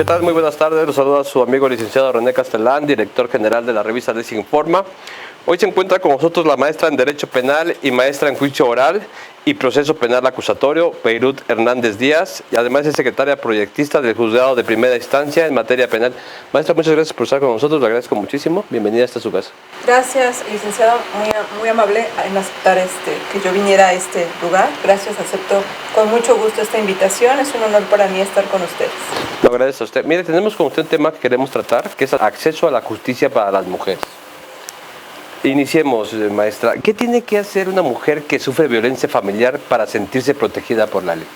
¿Qué tal? Muy buenas tardes. Los saluda su amigo licenciado René Castellán, director general de la revista Desinforma. Hoy se encuentra con nosotros la maestra en Derecho Penal y maestra en Juicio Oral y Proceso Penal Acusatorio, Beirut Hernández Díaz, y además es secretaria proyectista del Juzgado de Primera Instancia en materia penal. Maestra, muchas gracias por estar con nosotros, le agradezco muchísimo. Bienvenida a su casa. Gracias, licenciado, muy amable en aceptar que yo viniera a este lugar. Gracias, acepto con mucho gusto esta invitación. Es un honor para mí estar con ustedes. Lo agradezco a usted. Mire, tenemos con usted un tema que queremos tratar, que es el acceso a la justicia para las mujeres. Iniciemos, maestra. ¿Qué tiene que hacer una mujer que sufre violencia familiar para sentirse protegida por la ley?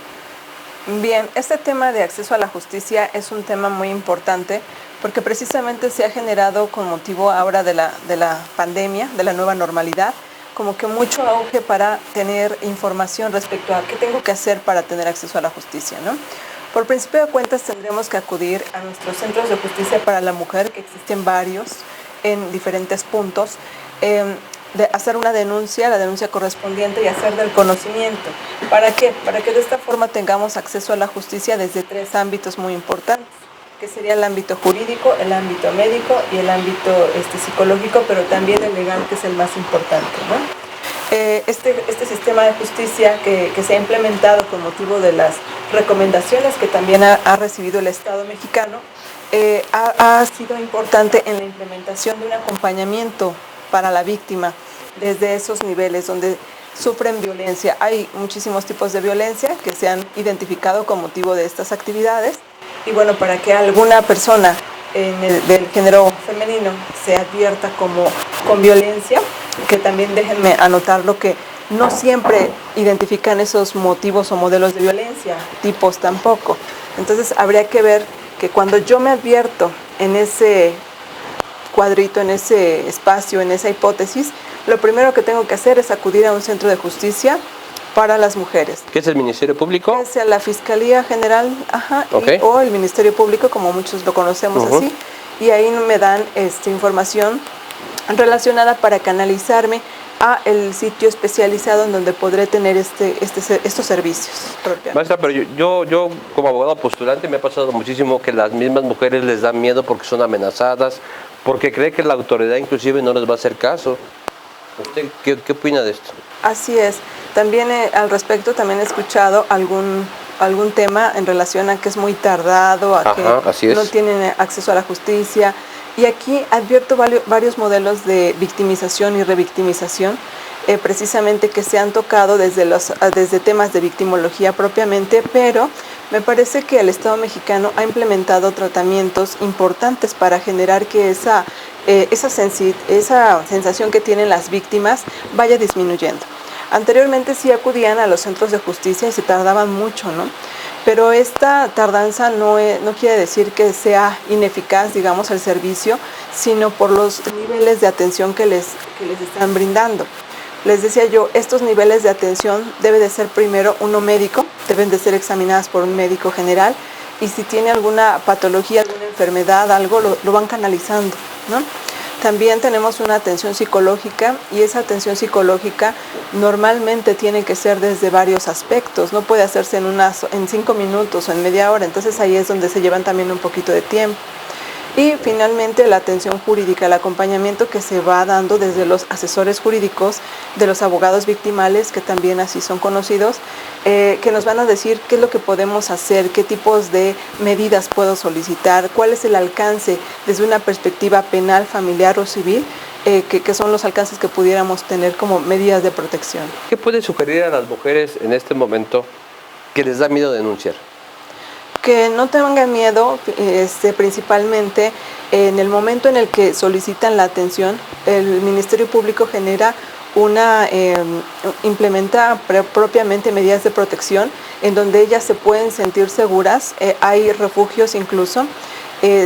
Bien, este tema de acceso a la justicia es un tema muy importante porque precisamente se ha generado con motivo ahora de la pandemia, de la nueva normalidad, como que mucho auge para tener información respecto a qué tengo que hacer para tener acceso a la justicia, ¿no? Por principio de cuentas tendremos que acudir a nuestros centros de justicia para la mujer, que existen varios en diferentes puntos, de hacer una denuncia, la denuncia correspondiente y hacer del conocimiento. ¿Para qué? Para que de esta forma tengamos acceso a la justicia desde tres ámbitos muy importantes, que sería el ámbito jurídico, el ámbito médico y el ámbito psicológico, pero también el legal, que es el más importante, ¿no? Este sistema de justicia que se ha implementado con motivo de las recomendaciones que también ha recibido el Estado mexicano, ha sido importante en la implementación de un acompañamiento para la víctima desde esos niveles donde sufren violencia. Hay muchísimos tipos de violencia que se han identificado con motivo de estas actividades, y bueno, para que alguna persona del género femenino se advierta con violencia, que también déjenme anotarlo que no siempre identifican esos motivos o modelos de violencia, tipos tampoco. Entonces habría que ver que cuando yo me advierto en ese cuadrito, en ese espacio, en esa hipótesis, lo primero que tengo que hacer es acudir a un centro de justicia para las mujeres. ¿Qué es el Ministerio Público? Es la Fiscalía General, Okay. o el Ministerio Público, como muchos lo conocemos así, y ahí me dan información relacionada para canalizarme a el sitio especializado en donde podré tener estos servicios. Maestra, pero yo como abogado postulante me ha pasado muchísimo que las mismas mujeres les da miedo porque son amenazadas, porque cree que la autoridad inclusive no les va a hacer caso. ¿Usted qué opina de esto? Así es. También al respecto también he escuchado algún tema en relación a que es muy tardado, a que no tienen acceso a la justicia. Y aquí advierto varios modelos de victimización y revictimización, precisamente que se han tocado desde temas de victimología propiamente, pero me parece que el Estado mexicano ha implementado tratamientos importantes para generar que esa sensación que tienen las víctimas vaya disminuyendo. Anteriormente sí acudían a los centros de justicia y se tardaban mucho, ¿no? Pero esta tardanza no quiere decir que sea ineficaz, digamos, el servicio, sino por los niveles de atención que les están brindando. Les decía yo, estos niveles de atención debe de ser primero uno médico, deben de ser examinadas por un médico general, y si tiene alguna patología, alguna enfermedad, algo, lo van canalizando, ¿no? También tenemos una atención psicológica, y esa atención psicológica normalmente tiene que ser desde varios aspectos, no puede hacerse en 5 minutos o en media hora, entonces ahí es donde se llevan también un poquito de tiempo. Y finalmente la atención jurídica, el acompañamiento que se va dando desde los asesores jurídicos, de los abogados victimales, que también así son conocidos, que nos van a decir qué es lo que podemos hacer, qué tipos de medidas puedo solicitar, cuál es el alcance desde una perspectiva penal, familiar o civil, que son los alcances que pudiéramos tener como medidas de protección. ¿Qué puede sugerir a las mujeres en este momento que les da miedo denunciar? Que no tengan miedo, principalmente en el momento en el que solicitan la atención, el Ministerio Público implementa propiamente medidas de protección en donde ellas se pueden sentir seguras. Hay refugios incluso,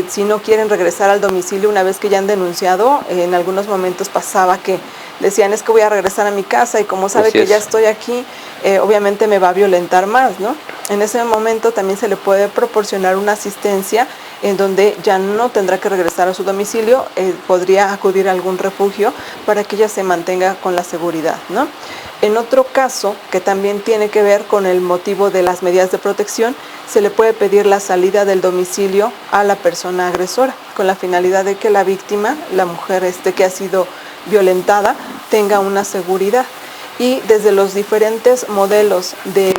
si no quieren regresar al domicilio una vez que ya han denunciado. En algunos momentos pasaba que decían, es que voy a regresar a mi casa y como sabe que ya estoy aquí, obviamente me va a violentar más, ¿no? En ese momento también se le puede proporcionar una asistencia en donde ya no tendrá que regresar a su domicilio, podría acudir a algún refugio para que ella se mantenga con la seguridad, ¿no? En otro caso, que también tiene que ver con el motivo de las medidas de protección, se le puede pedir la salida del domicilio a la persona agresora, con la finalidad de que la víctima, la mujer que ha sido violentada, tenga una seguridad. Y desde los diferentes modelos de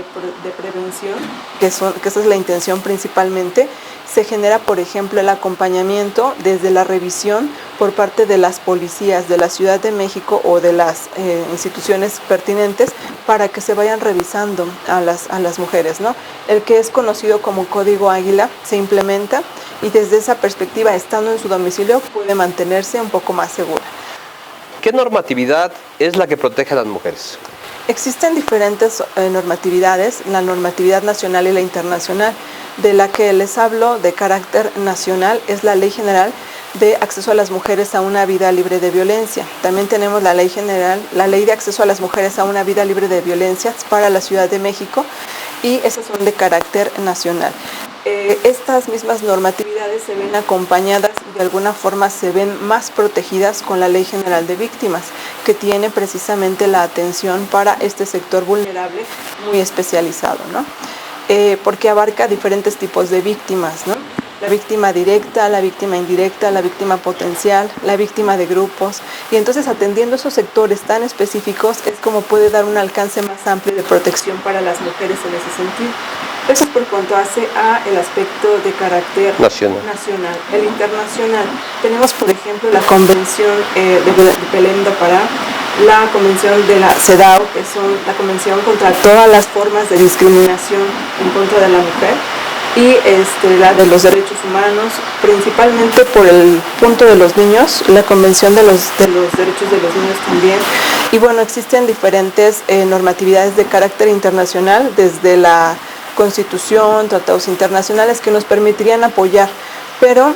prevención, que esa es la intención principalmente, se genera, por ejemplo, el acompañamiento desde la revisión por parte de las policías de la Ciudad de México o de las instituciones pertinentes para que se vayan revisando a las mujeres, ¿no? El que es conocido como Código Águila se implementa y desde esa perspectiva, estando en su domicilio, puede mantenerse un poco más segura. ¿Qué normatividad es la que protege a las mujeres? Existen diferentes normatividades, la normatividad nacional y la internacional. De la que les hablo de carácter nacional es la Ley General de Acceso a las Mujeres a una Vida Libre de Violencia. También tenemos la Ley General, la Ley de Acceso a las Mujeres a una Vida Libre de Violencias para la Ciudad de México, y esas son de carácter nacional. Estas mismas normatividades se ven acompañadas y de alguna forma se ven más protegidas con la Ley General de Víctimas, que tiene precisamente la atención para este sector vulnerable muy especializado, ¿no? Porque abarca diferentes tipos de víctimas, ¿no? La víctima directa, la víctima indirecta, la víctima potencial, la víctima de grupos, y entonces atendiendo esos sectores tan específicos es como puede dar un alcance más amplio de protección para las mujeres en ese sentido. Eso es por cuanto hace a el aspecto de carácter nacional. El internacional, tenemos por ejemplo la Convención de Belém do Pará, la Convención de la CEDAW, que son la Convención contra todas las formas de discriminación en contra de la mujer, y la de los derechos humanos, principalmente por el punto de los niños, la Convención de los derechos de los niños también. Y bueno, existen diferentes normatividades de carácter internacional, desde la Constitución, tratados internacionales que nos permitirían apoyar, pero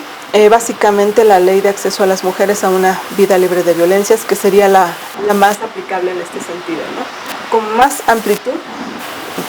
básicamente la Ley de Acceso a las Mujeres a una Vida Libre de Violencias, que sería la más aplicable en este sentido, ¿no? Con más amplitud,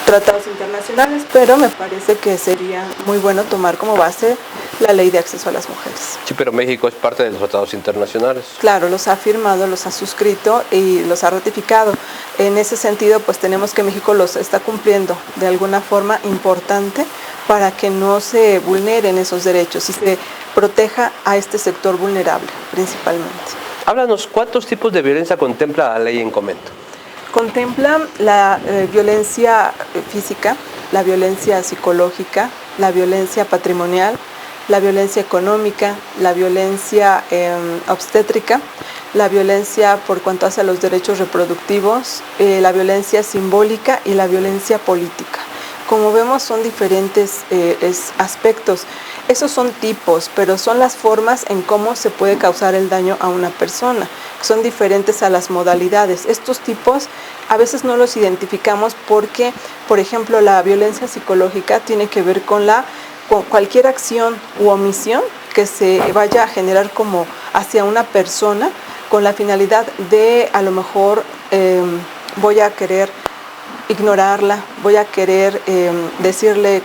tratados internacionales, pero me parece que sería muy bueno tomar como base la Ley de Acceso a las Mujeres. Sí, pero México es parte de los tratados internacionales. Claro, los ha firmado, los ha suscrito y los ha ratificado. En ese sentido, pues tenemos que México los está cumpliendo de alguna forma importante para que no se vulneren esos derechos y se proteja a este sector vulnerable principalmente. Háblanos, ¿cuántos tipos de violencia contempla la ley en comento? Contempla la violencia física, la violencia psicológica, la violencia patrimonial, la violencia económica, la violencia obstétrica, la violencia por cuanto hace a los derechos reproductivos, la violencia simbólica y la violencia política. Como vemos, son diferentes aspectos. Esos son tipos, pero son las formas en cómo se puede causar el daño a una persona. Son diferentes a las modalidades. Estos tipos a veces no los identificamos porque, por ejemplo, la violencia psicológica tiene que ver con cualquier acción u omisión que se vaya a generar como hacia una persona con la finalidad de, a lo mejor, voy a querer ignorarla, voy a querer decirle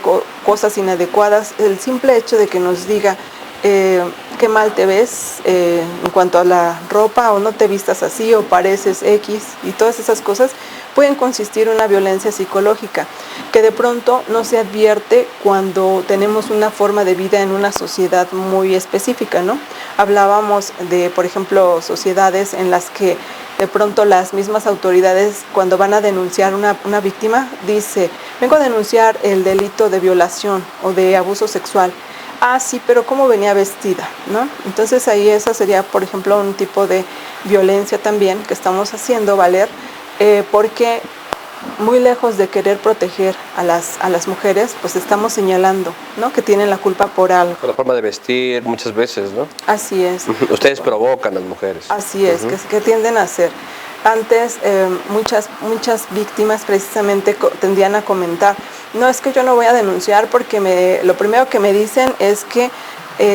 cosas inadecuadas. El simple hecho de que nos diga qué mal te ves en cuanto a la ropa, o no te vistas así, o pareces X, y todas esas cosas pueden consistir en una violencia psicológica que de pronto no se advierte cuando tenemos una forma de vida en una sociedad muy específica, ¿no? Hablábamos de, por ejemplo, sociedades en las que de pronto las mismas autoridades, cuando van a denunciar una víctima, dice: vengo a denunciar el delito de violación o de abuso sexual. Ah, sí, pero ¿cómo venía vestida?, ¿no? Entonces ahí esa sería, por ejemplo, un tipo de violencia también que estamos haciendo valer, porque muy lejos de querer proteger a las mujeres, pues estamos señalando, ¿no?, que tienen la culpa por algo. Por la forma de vestir, muchas veces, ¿no? Así es. Ustedes provocan a las mujeres. Así es, que tienden a hacer. Antes muchas víctimas precisamente tendían a comentar: no, es que yo no voy a denunciar porque lo primero que me dicen es que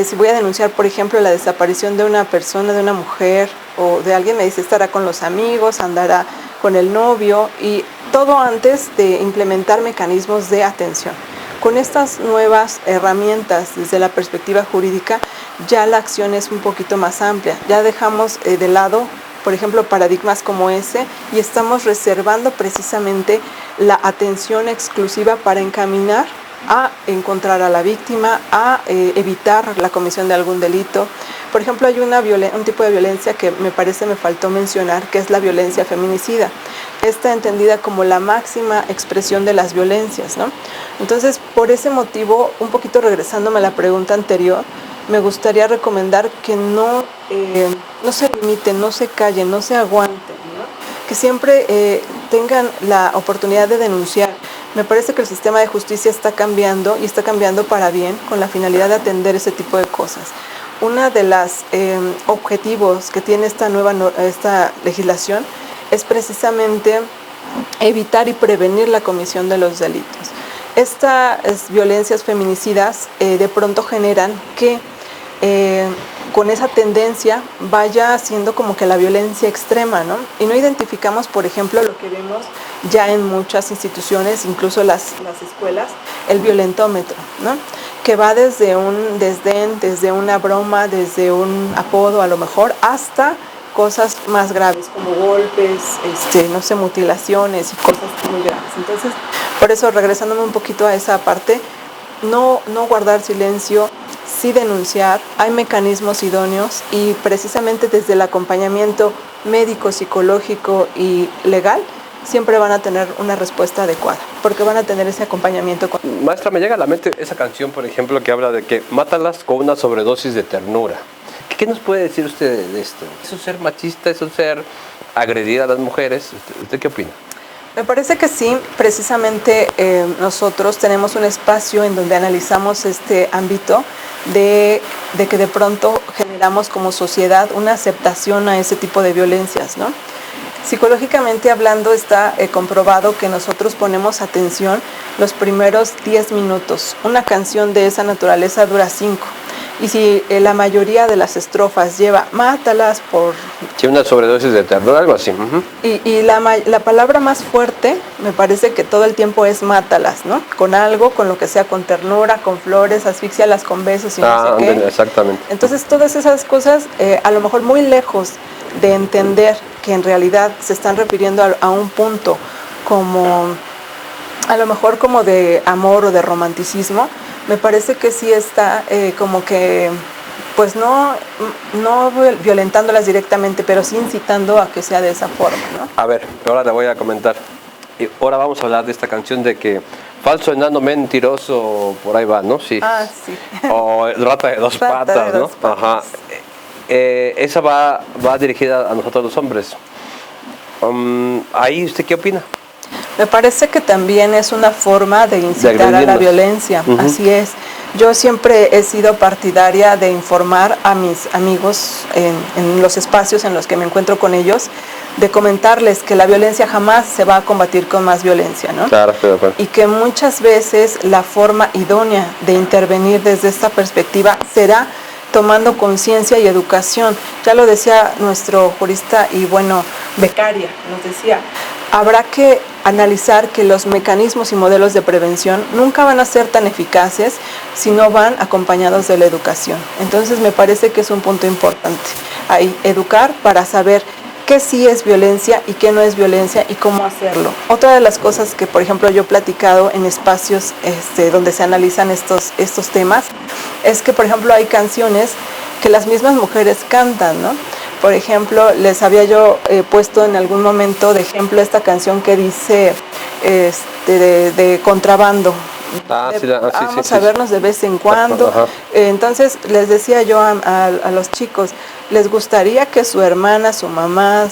si voy a denunciar, por ejemplo, la desaparición de una persona, de una mujer o de alguien, me dice, estará con los amigos, andará con el novio, y todo antes de implementar mecanismos de atención. Con estas nuevas herramientas desde la perspectiva jurídica, ya la acción es un poquito más amplia. Ya dejamos de lado, por ejemplo, paradigmas como ese y estamos reservando precisamente la atención exclusiva para encaminar a encontrar a la víctima, a evitar la comisión de algún delito. Por ejemplo, hay un tipo de violencia que me faltó mencionar, que es la violencia feminicida. Está entendida como la máxima expresión de las violencias, ¿no? Entonces, por ese motivo, un poquito regresándome a la pregunta anterior, me gustaría recomendar que no se limiten, no se callen, no se aguanten, ¿no? Que siempre tengan la oportunidad de denunciar. Me parece que el sistema de justicia está cambiando y está cambiando para bien con la finalidad de atender ese tipo de cosas. Uno de los objetivos que tiene esta legislación es precisamente evitar y prevenir la comisión de los delitos. Estas violencias feminicidas de pronto generan que con esa tendencia vaya siendo como que la violencia extrema, ¿no? Y no identificamos, por ejemplo, lo que vemos ya en muchas instituciones, incluso las escuelas, el violentómetro, ¿no? Que va desde un desdén, desde una broma, desde un apodo a lo mejor, hasta cosas más graves como golpes, no sé, mutilaciones y cosas muy graves. Entonces, por eso, regresándome un poquito a esa parte, no guardar silencio, sí denunciar, hay mecanismos idóneos y precisamente desde el acompañamiento médico, psicológico y legal, siempre van a tener una respuesta adecuada, porque van a tener ese acompañamiento. Maestra, me llega a la mente esa canción, por ejemplo, que habla de que mátalas con una sobredosis de ternura. ¿Qué nos puede decir usted de esto? ¿Eso es ser machista? ¿Eso es ser agredir a las mujeres? ¿Usted qué opina? Me parece que sí, precisamente nosotros tenemos un espacio en donde analizamos este ámbito de que de pronto generamos como sociedad una aceptación a ese tipo de violencias, ¿no? Psicológicamente hablando está comprobado que nosotros ponemos atención los primeros 10 minutos. Una canción de esa naturaleza dura 5. Y si la mayoría de las estrofas lleva mátalas por... Sí, una sobredosis de ternura, algo así. Y la palabra más fuerte, me parece que todo el tiempo es mátalas, ¿no? Con algo, con lo que sea, con ternura, con flores, asfixialas con besos y no sé qué. Exactamente. Entonces todas esas cosas, a lo mejor muy lejos de entender que en realidad se están refiriendo a un punto como, a lo mejor como de amor o de romanticismo, me parece que sí está como que, pues no violentándolas directamente, pero sí incitando a que sea de esa forma, ¿no? A ver, ahora le voy a comentar. Y ahora vamos a hablar de esta canción de que falso, enano, mentiroso, por ahí va, ¿no? Sí. Ah, sí. O rata de dos patas, ¿no? Ajá. Esa va dirigida a nosotros los hombres. ¿Ahí usted qué opina? Me parece que también es una forma de incitar a la violencia, así es. Yo siempre he sido partidaria de informar a mis amigos en los espacios en los que me encuentro con ellos, de comentarles que la violencia jamás se va a combatir con más violencia, ¿no? Claro, estoy de acuerdo. Y que muchas veces la forma idónea de intervenir desde esta perspectiva será tomando conciencia y educación. Ya lo decía nuestro jurista y becaria, nos decía, habrá que analizar que los mecanismos y modelos de prevención nunca van a ser tan eficaces si no van acompañados de la educación. Entonces me parece que es un punto importante ahí, educar para saber qué sí es violencia y qué no es violencia y cómo hacerlo. Otra de las cosas que, por ejemplo, yo he platicado en espacios donde se analizan estos temas es que, por ejemplo, hay canciones que las mismas mujeres cantan, ¿no? Por ejemplo, les había yo puesto en algún momento de ejemplo esta canción que dice de contrabando. Vamos a vernos de vez en cuando. Entonces les decía yo a los chicos, ¿les gustaría que su hermana, su mamá,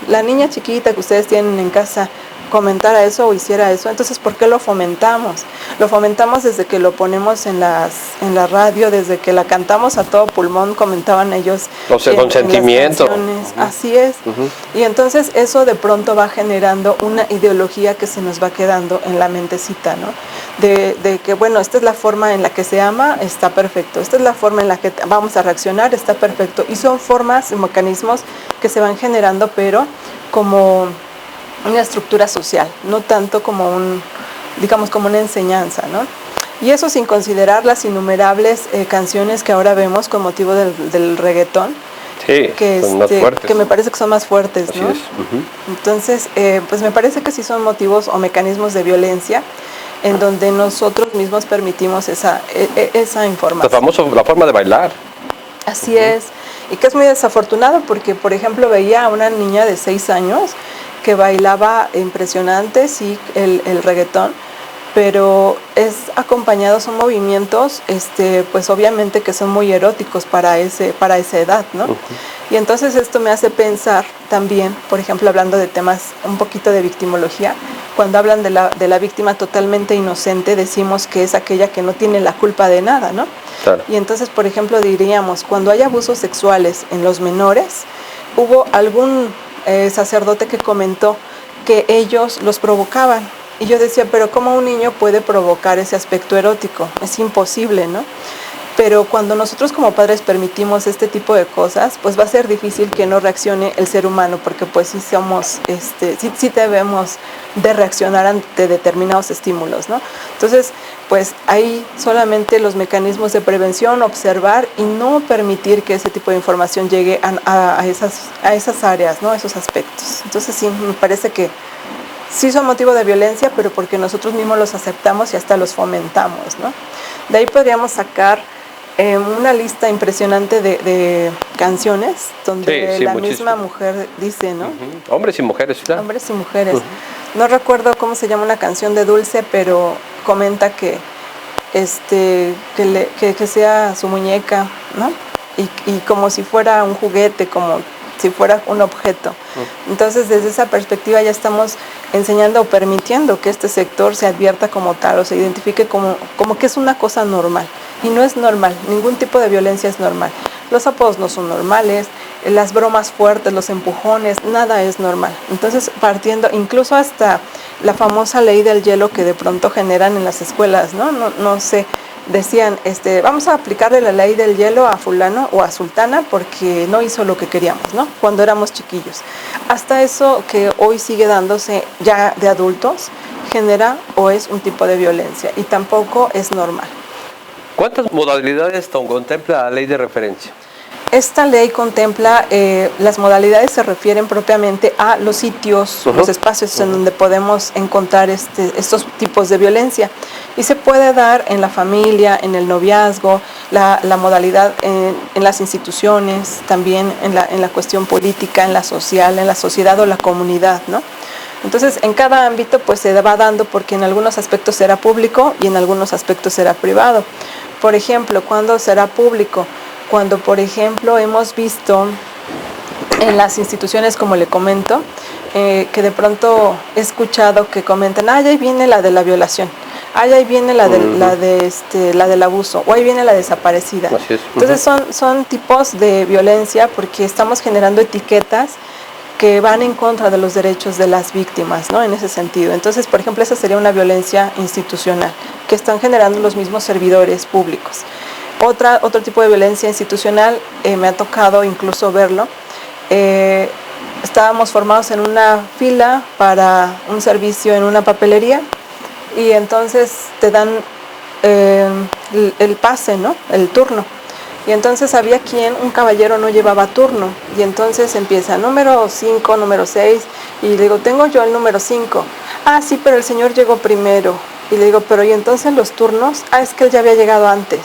la niña chiquita que ustedes tienen en casa comentara eso o hiciera eso? Entonces, ¿por qué lo fomentamos? Lo fomentamos desde que lo ponemos en la radio, desde que la cantamos a todo pulmón, comentaban ellos. O sea, con sentimiento. Así es. Y entonces eso de pronto va generando una ideología que se nos va quedando en la mentecita, ¿no? De que, esta es la forma en la que se ama, está perfecto. Esta es la forma en la que vamos a reaccionar, está perfecto. Y son formas y mecanismos que se van generando, pero como una estructura social, no tanto como digamos, como una enseñanza, ¿no? Y eso sin considerar las innumerables canciones que ahora vemos con motivo del reggaetón. Sí, son más fuertes. Que me parece que son más fuertes, Así ¿no? es. Entonces, pues me parece que sí son motivos o mecanismos de violencia en donde nosotros mismos permitimos esa información. La forma de bailar. Así es, y que es muy desafortunado porque, por ejemplo, veía a una niña de 6 años que bailaba impresionante, sí, el reggaetón, pero es acompañado, son movimientos, pues obviamente que son muy eróticos para esa edad, ¿no? Y entonces esto me hace pensar también, por ejemplo, hablando de temas un poquito de victimología, cuando hablan de la víctima totalmente inocente, decimos que es aquella que no tiene la culpa de nada, ¿no? Claro. Y entonces, por ejemplo, diríamos, cuando hay abusos sexuales en los menores, hubo algún sacerdote que comentó que ellos los provocaban. Y yo decía, pero ¿cómo un niño puede provocar ese aspecto erótico? Es imposible, ¿no? Pero cuando nosotros como padres permitimos este tipo de cosas, pues va a ser difícil que no reaccione el ser humano, porque pues sí debemos de reaccionar ante determinados estímulos, ¿no? Entonces, pues ahí solamente los mecanismos de prevención, observar y no permitir que ese tipo de información llegue a esas áreas, ¿no? A esos aspectos. Entonces sí, me parece que sí son motivo de violencia, pero porque nosotros mismos los aceptamos y hasta los fomentamos, ¿no? De ahí podríamos sacar una lista impresionante de canciones donde la misma mujer dice, ¿no? Hombres y mujeres, ¿verdad? Hombres y mujeres. No recuerdo cómo se llama una canción de Dulce, pero comenta que sea su muñeca, ¿no? Y como si fuera un juguete, como si fuera un objeto. Entonces, desde esa perspectiva ya estamos enseñando o permitiendo que este sector se advierta como tal o se identifique como que es una cosa normal. Y no es normal, ningún tipo de violencia es normal. Los apodos no son normales, las bromas fuertes, los empujones, nada es normal. Entonces, partiendo incluso hasta la famosa ley del hielo que de pronto generan en las escuelas, ¿no? No sé, decían, vamos a aplicarle la ley del hielo a fulano o a sultana porque no hizo lo que queríamos, ¿no? Cuando éramos chiquillos. Hasta eso que hoy sigue dándose ya de adultos, genera o es un tipo de violencia y tampoco es normal. ¿Cuántas modalidades contempla la ley de referencia? Esta ley contempla, las modalidades se refieren propiamente a los sitios, los espacios en donde podemos encontrar estos tipos de violencia. Y se puede dar en la familia, en el noviazgo, la modalidad en las instituciones, también en la cuestión política, en la social, en la sociedad o la comunidad, ¿no? Entonces, en cada ámbito pues se va dando porque en algunos aspectos será público y en algunos aspectos será privado. Por ejemplo, ¿cuándo será público? Cuando, por ejemplo, hemos visto en las instituciones, como le comento, que de pronto he escuchado que comentan, ahí viene la de la violación, ahí viene la del abuso, o ahí viene la desaparecida. Así es. Entonces son tipos de violencia porque estamos generando etiquetas que van en contra de los derechos de las víctimas, ¿no? En ese sentido. Entonces, por ejemplo, esa sería una violencia institucional que están generando los mismos servidores públicos. Otro tipo de violencia institucional, me ha tocado incluso verlo. Estábamos formados en una fila para un servicio en una papelería y entonces te dan el pase, ¿no? El turno. Y entonces había un caballero no llevaba turno y entonces empieza número 5, número 6 y le digo, tengo yo el número 5. Ah, sí, pero el señor llegó primero. Y le digo, pero ¿y entonces los turnos? Ah, es que él ya había llegado antes.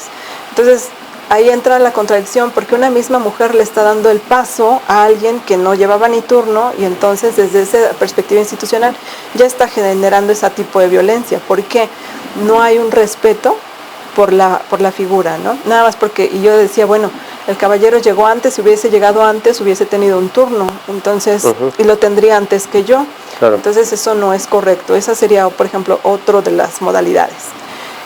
Entonces ahí entra la contradicción porque una misma mujer le está dando el paso a alguien que no llevaba ni turno y entonces desde esa perspectiva institucional ya está generando ese tipo de violencia porque no hay un respeto por la figura, ¿no? Nada más porque, y yo decía, bueno, el caballero llegó antes, si hubiese llegado antes hubiese tenido un turno, entonces, y lo tendría antes que yo. Claro. Entonces eso no es correcto. Esa sería, por ejemplo, otro de las modalidades.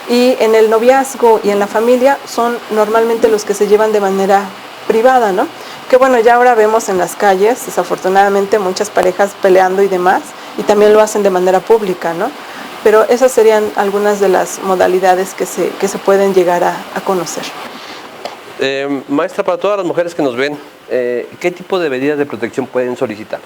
Y en el noviazgo y en la familia son normalmente los que se llevan de manera privada, ¿no? Que bueno, ya ahora vemos en las calles, desafortunadamente, muchas parejas peleando y demás, y también lo hacen de manera pública, ¿no? Pero esas serían algunas de las modalidades que se pueden llegar a conocer. Maestra, para todas las mujeres que nos ven, ¿qué tipo de medidas de protección pueden solicitar?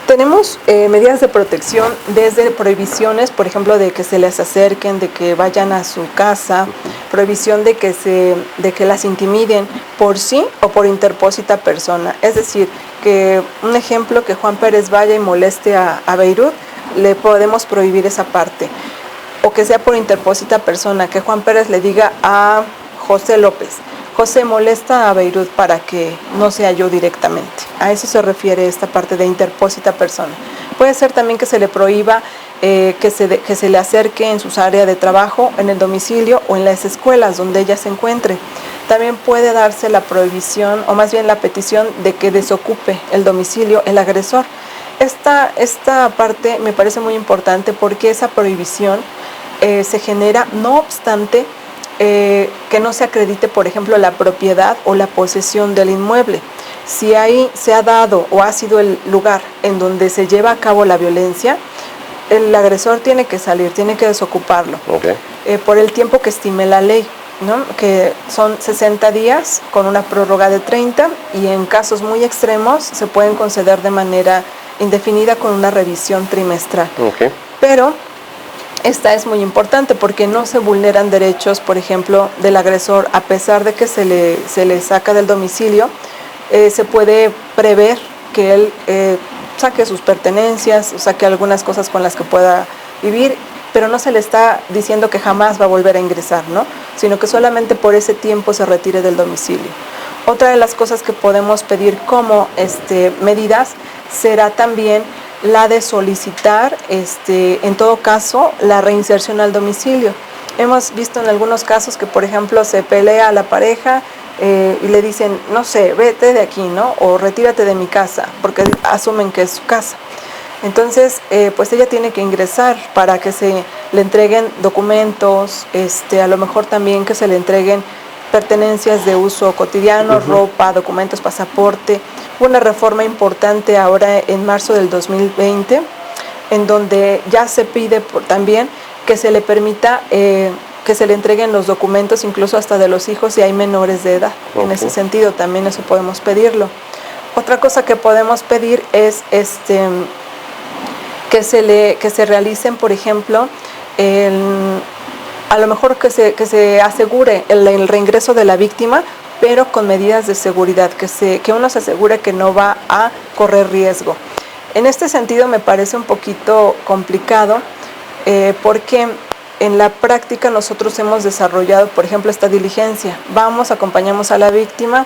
Tenemos medidas de protección desde prohibiciones, por ejemplo, de que se les acerquen, de que vayan a su casa, prohibición de que las intimiden por sí o por interpósita persona. Es decir, que un ejemplo, que Juan Pérez vaya y moleste a Beirut, le podemos prohibir esa parte. O que sea por interpósita persona, que Juan Pérez le diga a José López: José, molesta a Beirut para que no sea yo directamente. A eso se refiere esta parte de interpósita persona. Puede ser también que se le prohíba que se le acerque en sus áreas de trabajo, en el domicilio o en las escuelas donde ella se encuentre. También puede darse la prohibición, o más bien la petición, de que desocupe el domicilio el agresor. Esta parte me parece muy importante porque esa prohibición se genera, no obstante, que no se acredite, por ejemplo, la propiedad o la posesión del inmueble. Si ahí se ha dado o ha sido el lugar en donde se lleva a cabo la violencia, el agresor tiene que salir, tiene que desocuparlo, por el tiempo que estime la ley, ¿no? Que son 60 días con una prórroga de 30, y en casos muy extremos se pueden conceder de manera indefinida con una revisión trimestral. Pero esta es muy importante porque no se vulneran derechos, por ejemplo, del agresor, a pesar de que se le saca del domicilio. Se puede prever que él saque sus pertenencias, saque algunas cosas con las que pueda vivir, pero no se le está diciendo que jamás va a volver a ingresar, ¿no? Sino que solamente por ese tiempo se retire del domicilio. Otra de las cosas que podemos pedir como medidas será también la de solicitar, en todo caso, la reinserción al domicilio. Hemos visto en algunos casos que, por ejemplo, se pelea a la pareja y le dicen, no sé, vete de aquí, ¿no? O retírate de mi casa, porque asumen que es su casa. Entonces, pues ella tiene que ingresar para que se le entreguen documentos, a lo mejor también que se le entreguen pertenencias de uso cotidiano, ropa, documentos, pasaporte. Una reforma importante ahora en marzo del 2020, en donde ya se pide también que se le permita que se le entreguen los documentos incluso hasta de los hijos si hay menores de edad. En ese sentido también eso podemos pedirlo. Otra cosa que podemos pedir es que se realicen, por ejemplo, a lo mejor que se asegure el reingreso de la víctima, pero con medidas de seguridad, que uno se asegure que no va a correr riesgo. En este sentido me parece un poquito complicado porque en la práctica nosotros hemos desarrollado, por ejemplo, esta diligencia. Vamos, acompañamos a la víctima,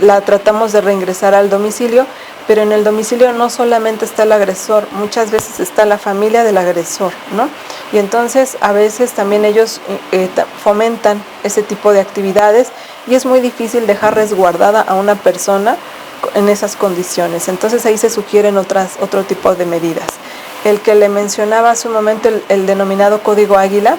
la tratamos de reingresar al domicilio, pero en el domicilio no solamente está el agresor, muchas veces está la familia del agresor, ¿no? Y entonces a veces también ellos fomentan ese tipo de actividades y es muy difícil dejar resguardada a una persona en esas condiciones. Entonces ahí se sugieren otro tipo de medidas. El que le mencionaba hace un momento, el denominado Código Águila,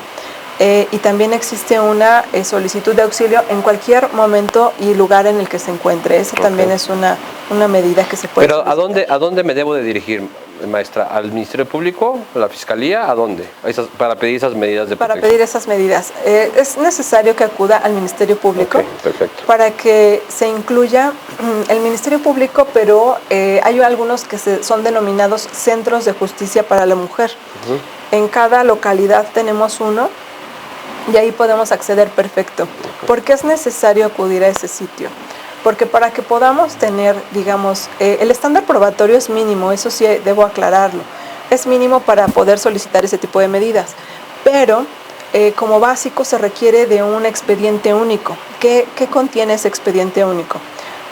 y también existe una solicitud de auxilio en cualquier momento y lugar en el que se encuentre. Esa también es una medida que se puede solicitar. Pero ¿a dónde me debo de dirigir, maestra? ¿Al Ministerio Público? ¿A la Fiscalía? ¿A dónde? Para pedir esas medidas de protección. Para pedir esas medidas. Es necesario que acuda al Ministerio Público perfecto. Para que se incluya el Ministerio Público, pero hay algunos que son denominados Centros de Justicia para la Mujer. En cada localidad tenemos uno y ahí podemos acceder perfecto. ¿Por qué es necesario acudir a ese sitio? Porque para que podamos tener, digamos, el estándar probatorio es mínimo, eso sí debo aclararlo, es mínimo para poder solicitar ese tipo de medidas, pero como básico se requiere de un expediente único. ¿Qué contiene ese expediente único?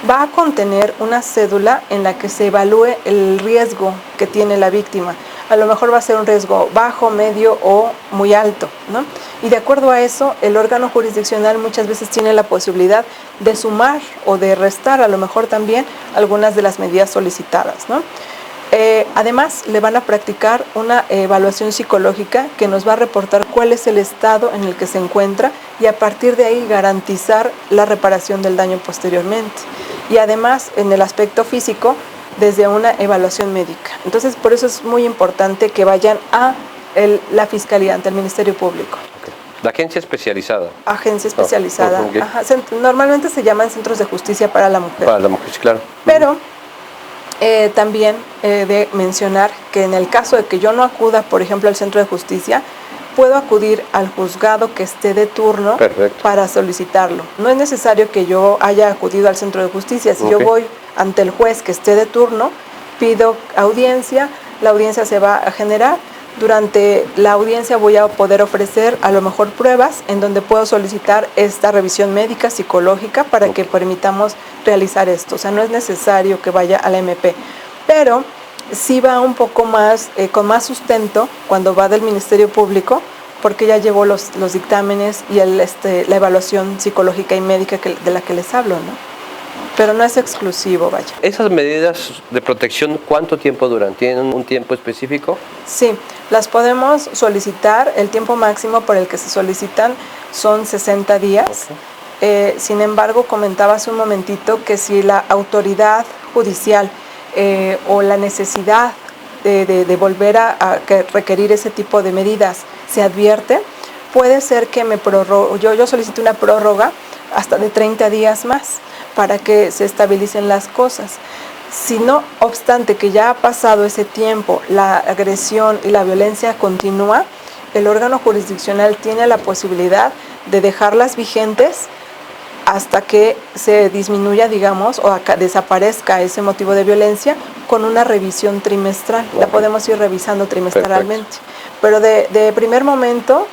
Va a contener una cédula en la que se evalúe el riesgo que tiene la víctima. A lo mejor va a ser un riesgo bajo, medio o muy alto, ¿no? Y de acuerdo a eso, el órgano jurisdiccional muchas veces tiene la posibilidad de sumar o de restar a lo mejor también algunas de las medidas solicitadas, ¿no? Además, le van a practicar una evaluación psicológica que nos va a reportar cuál es el estado en el que se encuentra y a partir de ahí garantizar la reparación del daño posteriormente. Y además, en el aspecto físico, desde una evaluación médica. Entonces, por eso es muy importante que vayan a la Fiscalía, ante el Ministerio Público. ¿La agencia especializada? Agencia especializada. Normalmente se llaman Centros de Justicia para la Mujer. Para la mujer, claro. Pero También de mencionar que en el caso de que yo no acuda, por ejemplo, al centro de justicia, puedo acudir al juzgado que esté de turno. Perfecto. Para solicitarlo. No es necesario que yo haya acudido al centro de justicia. Si yo voy ante el juez que esté de turno, pido audiencia, la audiencia se va a generar. Durante la audiencia voy a poder ofrecer a lo mejor pruebas en donde puedo solicitar esta revisión médica, psicológica, para que permitamos realizar esto. O sea, no es necesario que vaya a la MP, pero sí va un poco más, con más sustento cuando va del Ministerio Público, porque ya llevó los dictámenes y la evaluación psicológica y médica de la que les hablo, ¿no? Pero no es exclusivo, vaya. ¿Esas medidas de protección cuánto tiempo duran? ¿Tienen un tiempo específico? Sí, las podemos solicitar. El tiempo máximo por el que se solicitan son 60 días. Sin embargo, comentaba hace un momentito que si la autoridad judicial o la necesidad de volver a requerir ese tipo de medidas se advierte, puede ser que yo solicite una prórroga hasta de 30 días más para que se estabilicen las cosas. Si no obstante que ya ha pasado ese tiempo, la agresión y la violencia continúa, el órgano jurisdiccional tiene la posibilidad de dejarlas vigentes hasta que se disminuya, digamos, o desaparezca ese motivo de violencia con una revisión trimestral. La podemos ir revisando trimestralmente. Perfecto. Pero de primer momento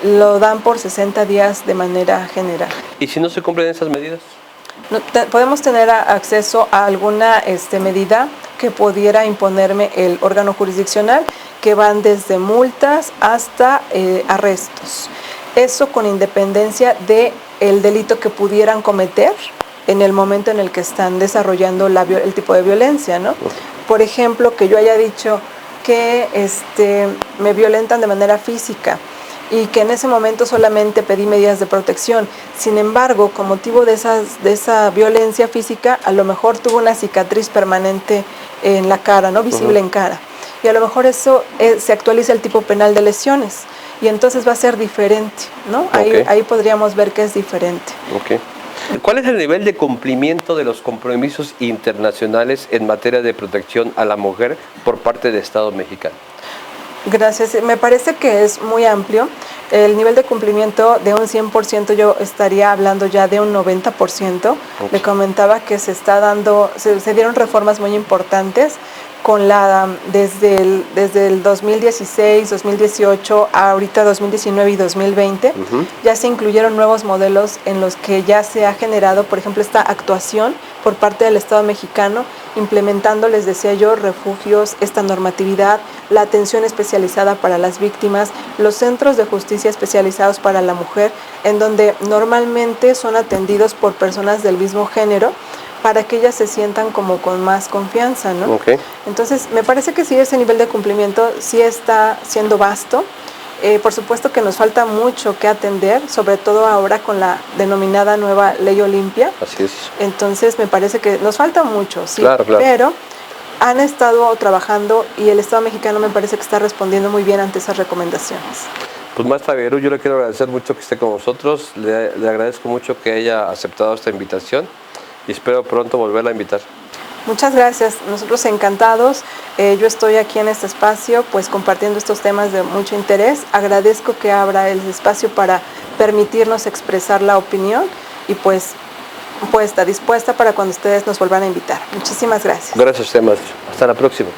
lo dan por 60 días de manera general. ¿Y si no se cumplen esas medidas? Podemos tener acceso a alguna medida que pudiera imponerme el órgano jurisdiccional, que van desde multas hasta arrestos. Eso con independencia del delito que pudieran cometer en el momento en el que están desarrollando el tipo de violencia, ¿no? Por ejemplo, que yo haya dicho que me violentan de manera física y que en ese momento solamente pedí medidas de protección. Sin embargo, con motivo de esa violencia física, a lo mejor tuvo una cicatriz permanente en la cara, ¿no? Visible en cara. Y a lo mejor eso se actualiza el tipo penal de lesiones. Y entonces va a ser diferente, ¿no? Ahí podríamos ver que es diferente. ¿Cuál es el nivel de cumplimiento de los compromisos internacionales en materia de protección a la mujer por parte del Estado mexicano? Gracias. Me parece que es muy amplio. El nivel de cumplimiento de un 100%, yo estaría hablando ya de un 90%. Le comentaba que se dieron reformas muy importantes desde el 2016, 2018, ahorita 2019 y 2020, ya se incluyeron nuevos modelos en los que ya se ha generado, por ejemplo, esta actuación por parte del Estado mexicano, implementando, les decía yo, refugios, esta normatividad, la atención especializada para las víctimas, los centros de justicia especializados para la mujer, en donde normalmente son atendidos por personas del mismo género, para que ellas se sientan como con más confianza, ¿no? Entonces, me parece que sí, ese nivel de cumplimiento sí está siendo vasto. Por supuesto que nos falta mucho que atender, sobre todo ahora con la denominada nueva Ley Olimpia. Así es. Entonces, me parece que nos falta mucho, sí, claro. Pero han estado trabajando y el Estado mexicano me parece que está respondiendo muy bien ante esas recomendaciones. Pues maestra Vero, yo le quiero agradecer mucho que esté con nosotros, le agradezco mucho que haya aceptado esta invitación y espero pronto volverla a invitar. Muchas gracias, nosotros encantados. Yo estoy aquí en este espacio pues compartiendo estos temas de mucho interés. Agradezco que abra el espacio para permitirnos expresar la opinión y pues está dispuesta para cuando ustedes nos vuelvan a invitar. Muchísimas gracias. Gracias a usted, maestro. Hasta la próxima.